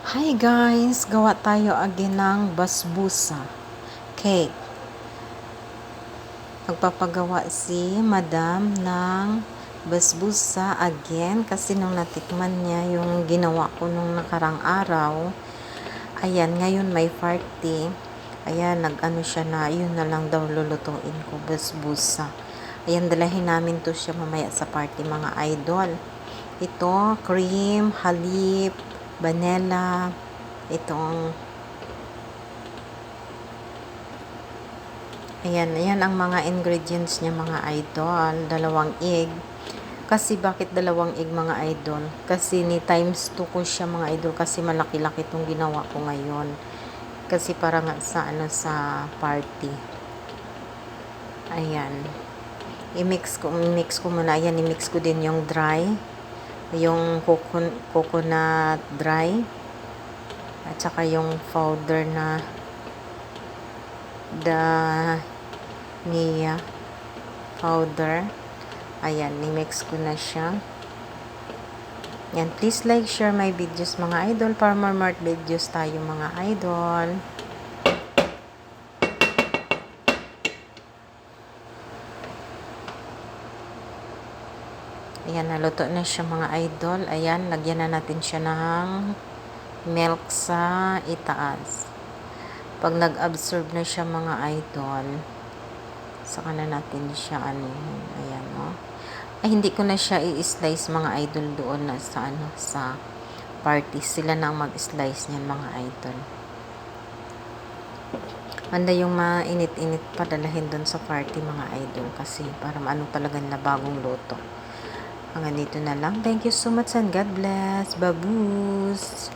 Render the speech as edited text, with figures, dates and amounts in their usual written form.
Hi guys! Gawa tayo again ng basbusa cake. Magpapagawa si Madam ng basbusa again kasi nung natikman niya yung ginawa ko nung nakarang araw. Ayan, ngayon may party. Ayan, nag-ano siya na, yun na lang daw lulutuin ko, basbusa. Ayan, dalahin namin to siya mamaya sa party mga idol. Ito, cream, halip, vanilla, itong ayan ang mga ingredients niya mga idol. 2 egg. Kasi bakit 2 egg mga idol? Kasi ni times 2 ko siya mga idol kasi malaki-laki itong ginawa ko ngayon. Kasi para nga sa sa party. Ayan. I-mix ko muna. Ayan, i-mix ko din yung dry. Yung coconut dry. At saka yung powder na Nia powder. Ayan, ni-mix ko na siya. Yan, please like, share my videos mga idol para more videos tayo mga idol. Ayan, naluto na siya mga idol. Ayan, lagyan na natin siya ng milk sa itaas. Pag nag-absorb na siya mga idol, saka na natin siya ayan ay hindi ko na siya i-slice mga idol doon na sa sa party. Sila na ang mag-slice niyan mga idol. Manda yung mainit-init padalahin doon sa party mga idol kasi para maano talaga na bagong luto. Hanggang dito na lang. Thank you so much and God bless. Babus!